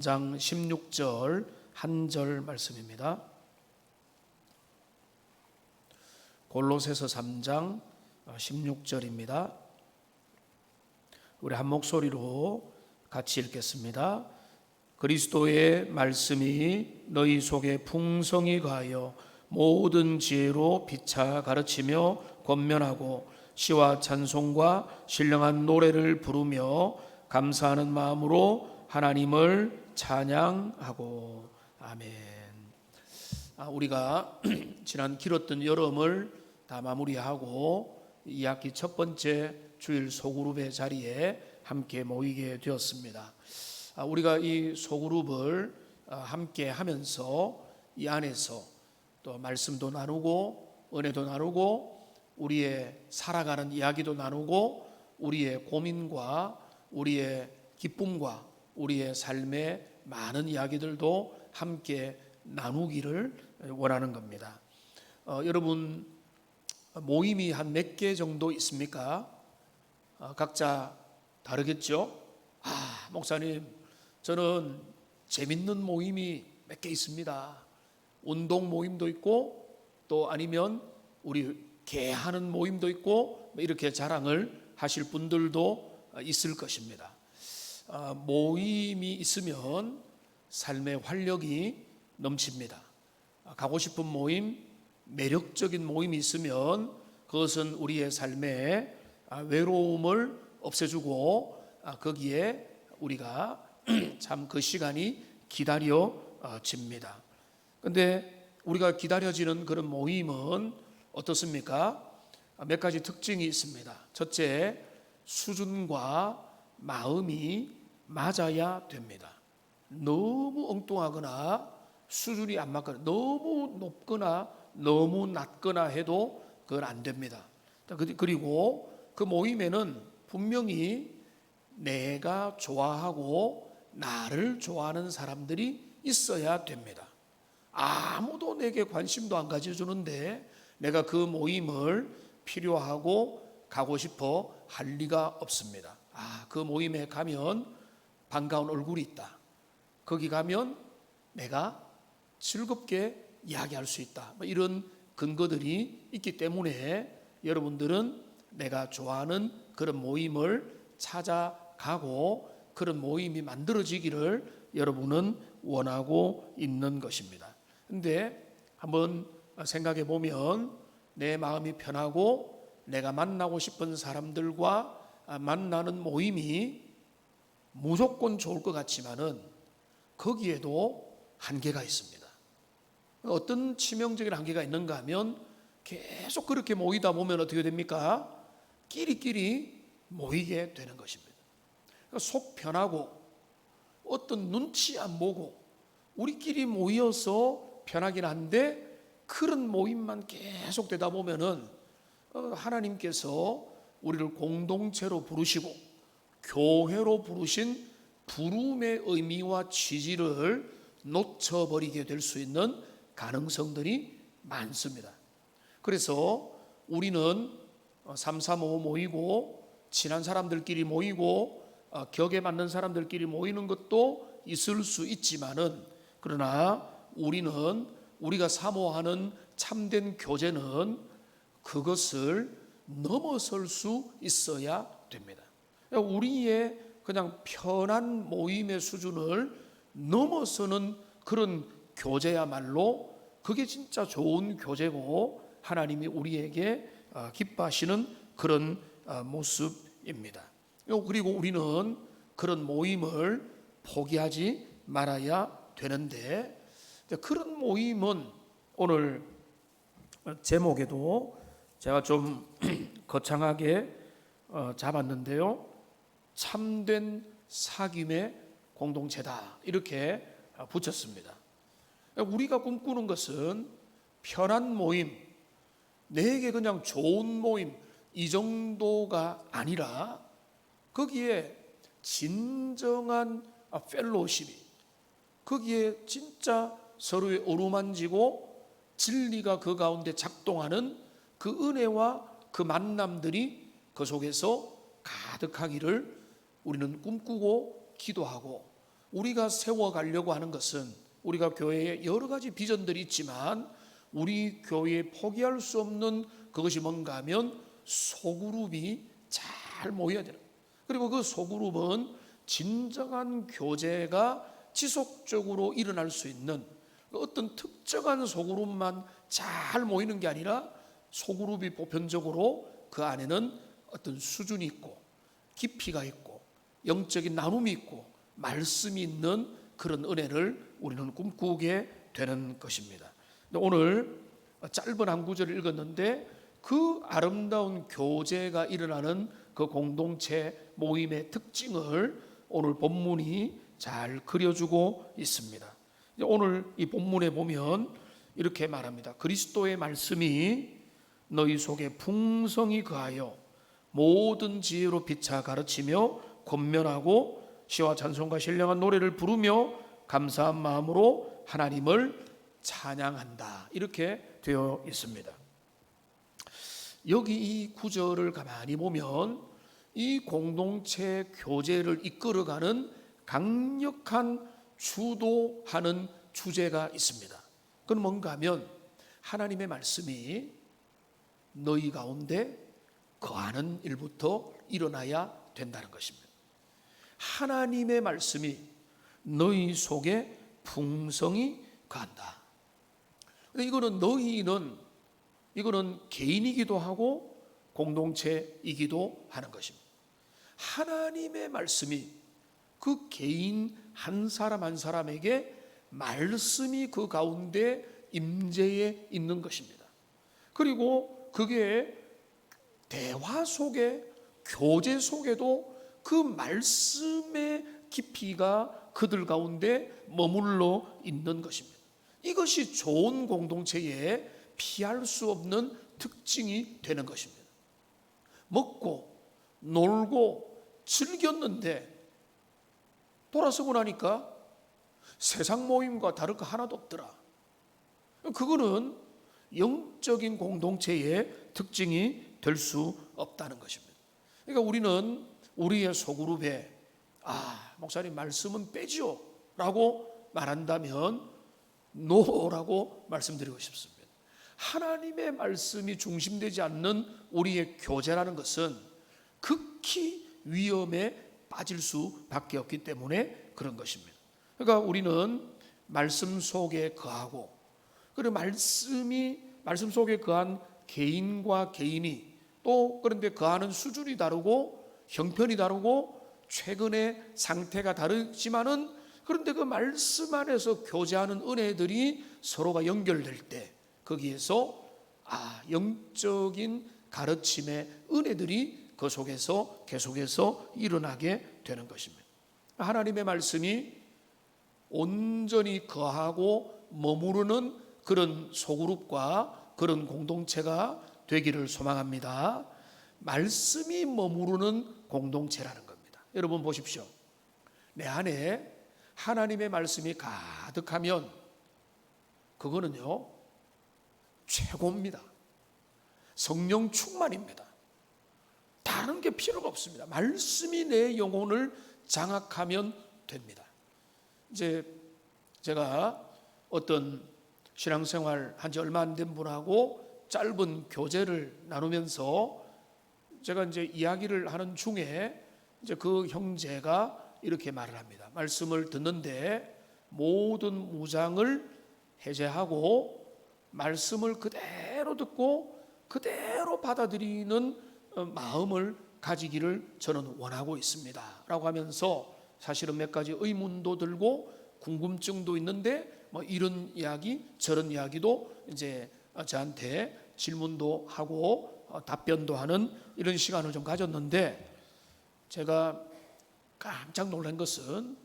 장 16절 한 절 말씀입니다. 골로새서 3장 16절입니다. 우리 한 목소리로 같이 읽겠습니다. 그리스도의 말씀이 너희 속에 풍성히 가하여 모든 지혜로 피차 가르치며 권면하고 시와 찬송과 신령한 노래를 부르며 감사하는 마음으로 하나님을 찬양하고. 아멘. 우리가 지난 길었던 여름을 다 마무리하고 2학기 첫 번째 주일 소그룹의 자리에 함께 모이게 되었습니다. 우리가 이 소그룹을 함께 하면서 이 안에서 또 말씀도 나누고 은혜도 나누고 우리의 살아가는 이야기도 나누고 우리의 고민과 우리의 기쁨과 우리의 삶의 많은 이야기들도 함께 나누기를 원하는 겁니다. 여러분 모임이 한 몇 개 정도 있습니까? 각자 다르겠죠? 목사님, 저는 재밌는 모임이 몇 개 있습니다. 운동 모임도 있고 또 아니면 우리 개하는 모임도 있고 이렇게 자랑을 하실 분들도 있을 것입니다. 모임이 있으면 삶의 활력이 넘칩니다. 가고 싶은 모임, 매력적인 모임이 있으면 그것은 우리의 삶에 외로움을 없애주고 거기에 우리가 참 그 시간이 기다려집니다. 그런데 우리가 기다려지는 그런 모임은 어떻습니까? 몇 가지 특징이 있습니다. 첫째, 수준과 마음이 맞아야 됩니다. 너무 엉뚱하거나 수준이 안 맞거나 너무 높거나 너무 낮거나 해도 그건 안 됩니다. 그리고 그 모임에는 분명히 내가 좋아하고 나를 좋아하는 사람들이 있어야 됩니다. 아무도 내게 관심도 안 가져주는데 내가 그 모임을 필요하고 가고 싶어 할 리가 없습니다. 그 모임에 가면 반가운 얼굴이 있다. 거기 가면 내가 즐겁게 이야기할 수 있다. 이런 근거들이 있기 때문에 여러분들은 내가 좋아하는 그런 모임을 찾아가고 그런 모임이 만들어지기를 여러분은 원하고 있는 것입니다. 그런데 한번 생각해 보면 내 마음이 편하고 내가 만나고 싶은 사람들과 만나는 모임이 무조건 좋을 것 같지만은 거기에도 한계가 있습니다. 어떤 치명적인 한계가 있는가 하면 계속 그렇게 모이다 보면 어떻게 됩니까? 끼리끼리 모이게 되는 것입니다. 속 편하고 어떤 눈치 안 보고 우리끼리 모여서 편하긴 한데 그런 모임만 계속 되다 보면은 하나님께서 우리를 공동체로 부르시고 교회로 부르신 부름의 의미와 취지를 놓쳐버리게 될 수 있는 가능성들이 많습니다. 그래서 우리는 335 모이고 친한 사람들끼리 모이고 격에 맞는 사람들끼리 모이는 것도 있을 수 있지만은 그러나 우리는 우리가 사모하는 참된 교제는 그것을 넘어설 수 있어야 됩니다. 우리의 그냥 편한 모임의 수준을 넘어서는 그런 교제야말로 그게 진짜 좋은 교제고 하나님이 우리에게 기뻐하시는 그런 모습입니다. 그리고 우리는 그런 모임을 포기하지 말아야 되는데 그런 모임은 오늘 제목에도 제가 좀 거창하게 잡았는데요. 참된 사귐의 공동체다 이렇게 붙였습니다. 우리가 꿈꾸는 것은 편한 모임, 내게 그냥 좋은 모임 이 정도가 아니라 거기에 진정한 펠로십이 거기에 진짜 서로의 어루만지고 진리가 그 가운데 작동하는 그 은혜와 그 만남들이 그 속에서 가득하기를 우리는 꿈꾸고 기도하고 우리가 세워가려고 하는 것은 우리가 교회에 여러 가지 비전들이 있지만 우리 교회에 포기할 수 없는 그것이 뭔가 하면 소그룹이 잘 모여야 되는 거예요. 그리고 그 소그룹은 진정한 교제가 지속적으로 일어날 수 있는 어떤 특정한 소그룹만 잘 모이는 게 아니라 소그룹이 보편적으로 그 안에는 어떤 수준이 있고 깊이가 있고 영적인 나눔이 있고 말씀이 있는 그런 은혜를 우리는 꿈꾸게 되는 것입니다. 오늘 짧은 한 구절을 읽었는데 그 아름다운 교제가 일어나는 그 공동체 모임의 특징을 오늘 본문이 잘 그려주고 있습니다. 오늘 이 본문에 보면 이렇게 말합니다. 그리스도의 말씀이 너희 속에 풍성히 거하여 모든 지혜로 피차 가르치며 권면하고 시와 찬송과 신령한 노래를 부르며 감사한 마음으로 하나님을 찬양한다. 이렇게 되어 있습니다. 여기 이 구절을 가만히 보면 이 공동체 교제를 이끌어가는 강력한 주도하는 주제가 있습니다. 그건 뭔가 하면 하나님의 말씀이 너희 가운데 거하는 일부터 일어나야 된다는 것입니다. 하나님의 말씀이 너희 속에 풍성히 거한다. 근데 이거는 개인이기도 하고 공동체이기도 하는 것입니다. 하나님의 말씀이 그 개인 한 사람 한 사람에게 말씀이 그 가운데 임재해 있는 것입니다. 그리고 그게 대화 속에 교제 속에도 그 말씀의 깊이가 그들 가운데 머물러 있는 것입니다. 이것이 좋은 공동체에 피할 수 없는 특징이 되는 것입니다. 먹고 놀고 즐겼는데 돌아서고 나니까 세상 모임과 다를 거 하나도 없더라. 그거는 영적인 공동체의 특징이 될 수 없다는 것입니다. 그러니까 우리는 우리의 소그룹에 목사님 말씀은 빼지요 라고 말한다면 노라고 말씀드리고 싶습니다. 하나님의 말씀이 중심되지 않는 우리의 교제라는 것은 극히 위험에 빠질 수밖에 없기 때문에 그런 것입니다. 그러니까 우리는 말씀 속에 거하고 그리고 말씀 속에 거한 개인과 개인이 또 그런데 거하는 수준이 다르고 형편이 다르고 최근의 상태가 다르지만은 그런데 그 말씀 안에서 교제하는 은혜들이 서로가 연결될 때 거기에서 영적인 가르침의 은혜들이 그 속에서 계속해서 일어나게 되는 것입니다. 하나님의 말씀이 온전히 거하고 머무르는 그런 소그룹과 그런 공동체가 되기를 소망합니다. 말씀이 머무르는 공동체라는 겁니다. 여러분 보십시오. 내 안에 하나님의 말씀이 가득하면 그거는요 최고입니다. 성령 충만입니다. 다른 게 필요가 없습니다. 말씀이 내 영혼을 장악하면 됩니다. 이제 제가 어떤 신앙생활 한 지 얼마 안 된 분하고 짧은 교제를 나누면서 제가 이제 이야기를 하는 중에 이제 그 형제가 이렇게 말을 합니다. 말씀을 듣는데 모든 무장을 해제하고 말씀을 그대로 듣고 그대로 받아들이는 마음을 가지기를 저는 원하고 있습니다 라고 하면서 사실은 몇 가지 의문도 들고 궁금증도 있는데 뭐 이런 이야기 저런 이야기도 이제 저한테 질문도 하고 답변도 하는 이런 시간을 좀 가졌는데 제가 깜짝 놀란 것은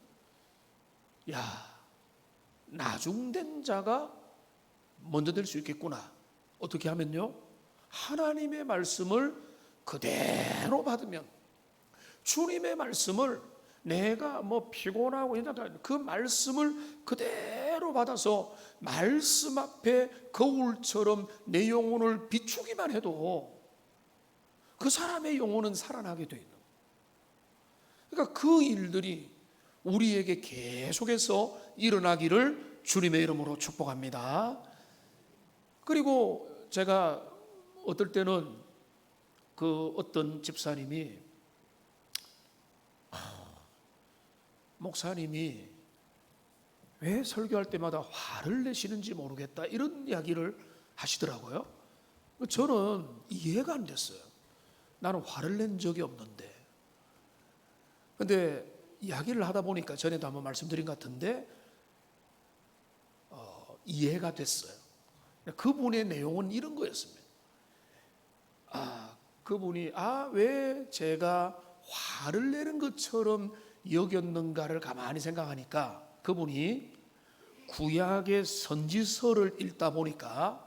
나중된 자가 먼저 될 수 있겠구나. 어떻게 하면요? 하나님의 말씀을 그대로 받으면 주님의 말씀을 내가 뭐 피곤하고 그 말씀을 그대로 받아서 말씀 앞에 거울처럼 내 영혼을 비추기만 해도 그 사람의 영혼은 살아나게 돼 있는 거예요. 그러니까 그 일들이 우리에게 계속해서 일어나기를 주님의 이름으로 축복합니다. 그리고 제가 어떨 때는 그 어떤 집사님이 목사님이 왜 설교할 때마다 화를 내시는지 모르겠다, 이런 이야기를 하시더라고요. 저는 이해가 안 됐어요. 나는 화를 낸 적이 없는데. 근데 이야기를 하다 보니까 전에도 한번 말씀드린 것 같은데 이해가 됐어요. 그분의 내용은 이런 거였습니다. 그분이 왜 제가 화를 내는 것처럼 여겼는가를 가만히 생각하니까 그분이 구약의 선지서를 읽다 보니까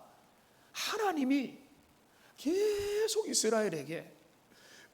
하나님이 계속 이스라엘에게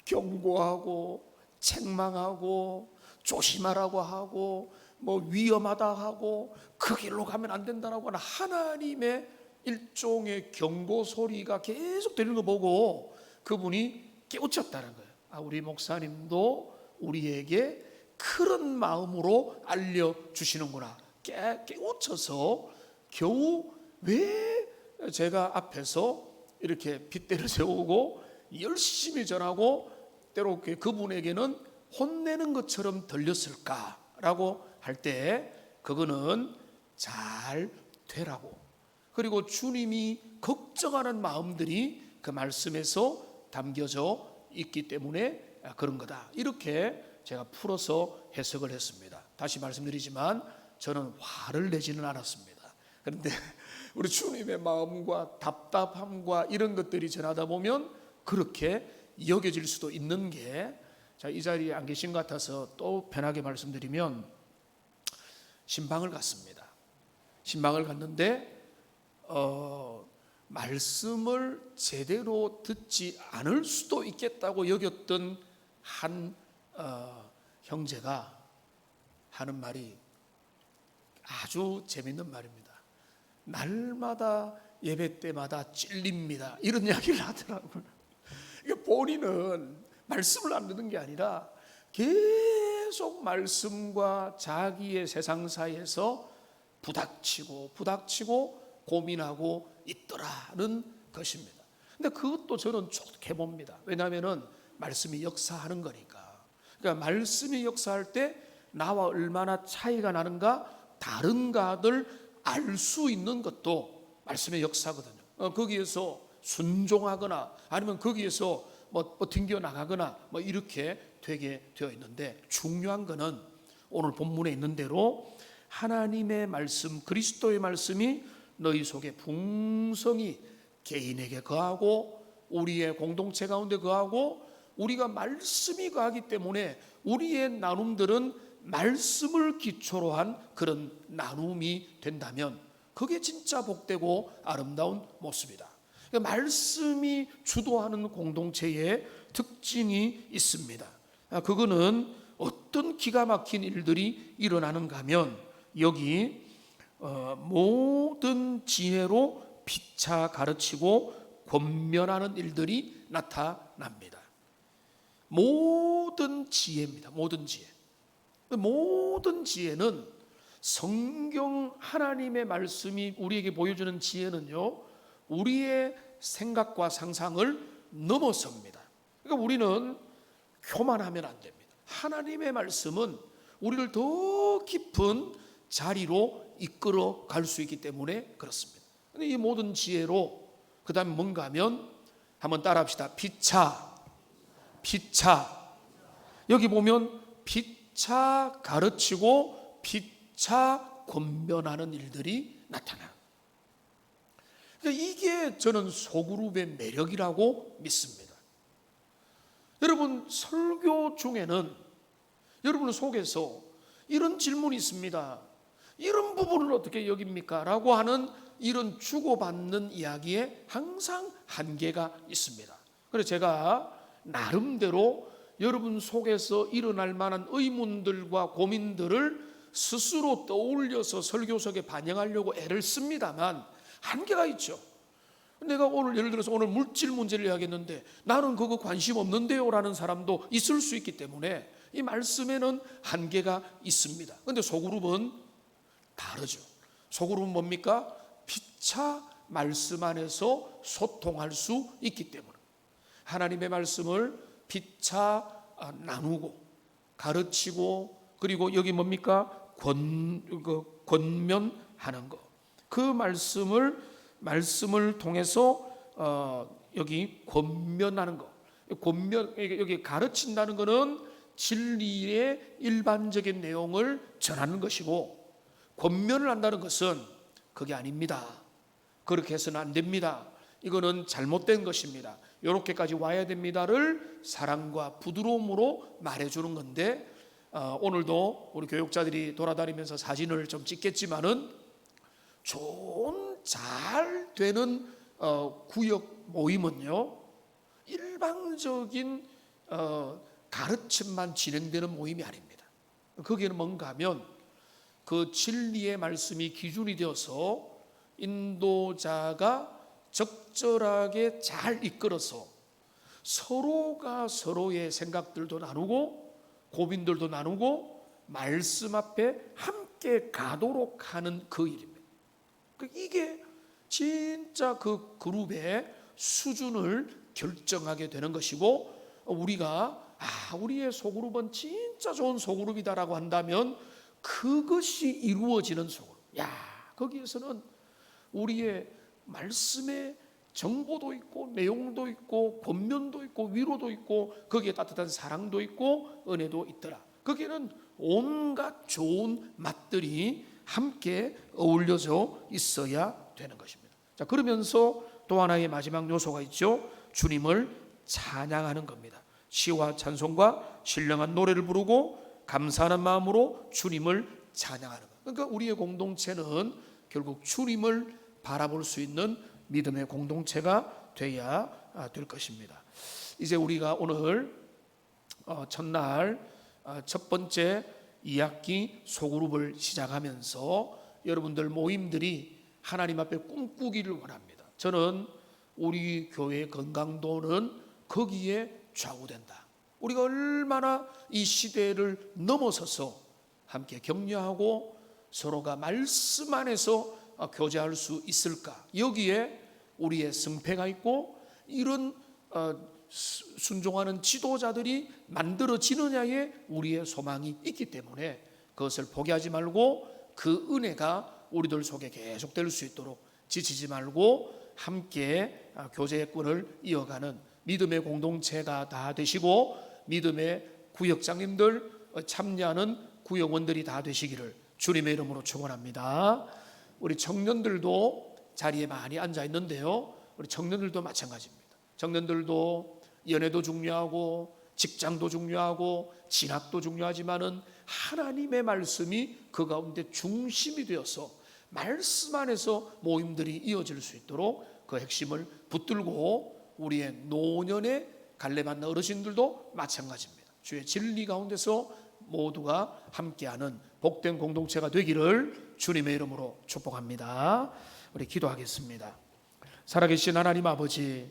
경고하고 책망하고 조심하라고 하고 뭐 위험하다 하고 그 길로 가면 안 된다라고 하는 하나님의 일종의 경고 소리가 계속 들리는 거 보고 그분이 깨우쳤다는 거예요. 우리 목사님도 우리에게 그런 마음으로 알려주시는구나. 깨우쳐서 겨우 왜 제가 앞에서 이렇게 빗대를 세우고 열심히 전하고 때로 그분에게는 혼내는 것처럼 들렸을까라고 할 때 그거는 잘 되라고, 그리고 주님이 걱정하는 마음들이 그 말씀에서 담겨져 있기 때문에 그런 거다, 이렇게 제가 풀어서 해석을 했습니다. 다시 말씀드리지만 저는 화를 내지는 않았습니다. 그런데 우리 주님의 마음과 답답함과 이런 것들이 전하다 보면 그렇게 여겨질 수도 있는 게, 자, 이 자리에 안 계신 것 같아서 또 편하게 말씀드리면 신방을 갔습니다. 신방을 갔는데 말씀을 제대로 듣지 않을 수도 있겠다고 여겼던 한 형제가 하는 말이 아주 재밌는 말입니다. 날마다 예배 때마다 찔립니다, 이런 이야기를 하더라고요. 그러니까 본인은 말씀을 안 듣는 게 아니라 계속 말씀과 자기의 세상사에서 부닥치고 고민하고 있더라는 것입니다. 근데 그것도 저는 좋게 봅니다. 왜냐하면 말씀이 역사하는 거니까. 그러니까 말씀이 역사할 때 나와 얼마나 차이가 나는가, 다른가를 알 수 있는 것도 말씀의 역사거든요. 거기에서 순종하거나 아니면 거기에서 뭐 튕겨 나가거나 뭐 이렇게 되게 되어 있는데, 중요한 거는 오늘 본문에 있는 대로 하나님의 말씀, 그리스도의 말씀이 너희 속에 풍성히 개인에게 거하고 우리의 공동체 가운데 거하고, 우리가 말씀이 거하기 때문에 우리의 나눔들은 말씀을 기초로 한 그런 나눔이 된다면 그게 진짜 복되고 아름다운 모습이다. 그러니까 말씀이 주도하는 공동체의 특징이 있습니다. 그거는 어떤 기가 막힌 일들이 일어나는가 하면 여기 모든 지혜로 피차 가르치고 권면하는 일들이 나타납니다. 모든 지혜입니다. 모든 지혜. 모든 지혜는 성경 하나님의 말씀이 우리에게 보여주는 지혜는요, 우리의 생각과 상상을 넘어섭니다. 그러니까 우리는 교만하면 안 됩니다. 하나님의 말씀은 우리를 더 깊은 자리로 이끌어 갈 수 있기 때문에 그렇습니다. 근데 이 모든 지혜로 그 다음에 뭔가 하면 한번 따라 합시다. 피차. 여기 보면 피차 가르치고 피차 권면하는 일들이 나타나요. 이게 저는 소그룹의 매력이라고 믿습니다. 여러분, 설교 중에는 여러분 속에서 이런 질문이 있습니다. 이런 부분을 어떻게 여깁니까? 라고 하는 이런 주고받는 이야기에 항상 한계가 있습니다. 그래서 제가 나름대로 여러분 속에서 일어날 만한 의문들과 고민들을 스스로 떠올려서 설교석에 반영하려고 애를 씁니다만 한계가 있죠. 내가 오늘 예를 들어서 오늘 물질 문제를 이야기했는데 나는 그거 관심 없는데요 라는 사람도 있을 수 있기 때문에 이 말씀에는 한계가 있습니다. 그런데 소그룹은 다르죠. 소그룹은 뭡니까? 피차 말씀 안에서 소통할 수 있기 때문에 하나님의 말씀을 피차 나누고 가르치고, 그리고 여기 뭡니까? 권면하는 것. 그 말씀을 통해서 여기 권면하는 것. 여기 가르친다는 것은 진리의 일반적인 내용을 전하는 것이고, 권면을 한다는 것은 그게 아닙니다. 그렇게 해서는 안 됩니다. 이거는 잘못된 것입니다. 이렇게까지 와야 됩니다를 사랑과 부드러움으로 말해주는 건데, 오늘도 우리 교육자들이 돌아다니면서 사진을 좀 찍겠지만은 좋은 잘 되는 구역 모임은요, 일방적인 가르침만 진행되는 모임이 아닙니다. 거기에는 뭔가 하면 그 진리의 말씀이 기준이 되어서 인도자가 적절하게 잘 이끌어서 서로가 서로의 생각들도 나누고 고민들도 나누고 말씀 앞에 함께 가도록 하는 그 일입니다. 이게 진짜 그 그룹의 수준을 결정하게 되는 것이고, 우리가 우리의 소그룹은 진짜 좋은 소그룹이다라고 한다면 그것이 이루어지는 소그룹. 거기에서는 우리의 말씀의 정보도 있고 내용도 있고 권면도 있고 위로도 있고 거기에 따뜻한 사랑도 있고 은혜도 있더라. 거기에는 온갖 좋은 맛들이 함께 어울려져 있어야 되는 것입니다. 자, 그러면서 또 하나의 마지막 요소가 있죠. 주님을 찬양하는 겁니다. 시와 찬송과 신령한 노래를 부르고 감사하는 마음으로 주님을 찬양하는 것. 그러니까 우리의 공동체는 결국 주님을 바라볼 수 있는 믿음의 공동체가 돼야 될 것입니다. 이제 우리가 오늘 첫날 첫 번째 2학기 소그룹을 시작하면서 여러분들 모임들이 하나님 앞에 꿈꾸기를 원합니다. 저는 우리 교회의 건강도는 거기에 좌우된다. 우리가 얼마나 이 시대를 넘어서서 함께 격려하고 서로가 말씀 안에서 교제할 수 있을까? 여기에 우리의 승패가 있고, 이런 순종하는 지도자들이 만들어지느냐에 우리의 소망이 있기 때문에 그것을 포기하지 말고 그 은혜가 우리들 속에 계속될 수 있도록 지치지 말고 함께 교제의 끈을 이어가는 믿음의 공동체가 다 되시고, 믿음의 구역장님들 참여하는 구역원들이 다 되시기를 주님의 이름으로 축원합니다. 우리 청년들도 자리에 많이 앉아 있는데요, 우리 청년들도 마찬가지입니다. 청년들도 연애도 중요하고 직장도 중요하고 진학도 중요하지만은 하나님의 말씀이 그 가운데 중심이 되어서 말씀 안에서 모임들이 이어질 수 있도록 그 핵심을 붙들고, 우리의 노년의 갈래받는 어르신들도 마찬가지입니다. 주의 진리 가운데서 모두가 함께하는 복된 공동체가 되기를 주님의 이름으로 축복합니다. 우리 기도하겠습니다. 살아계신 하나님 아버지,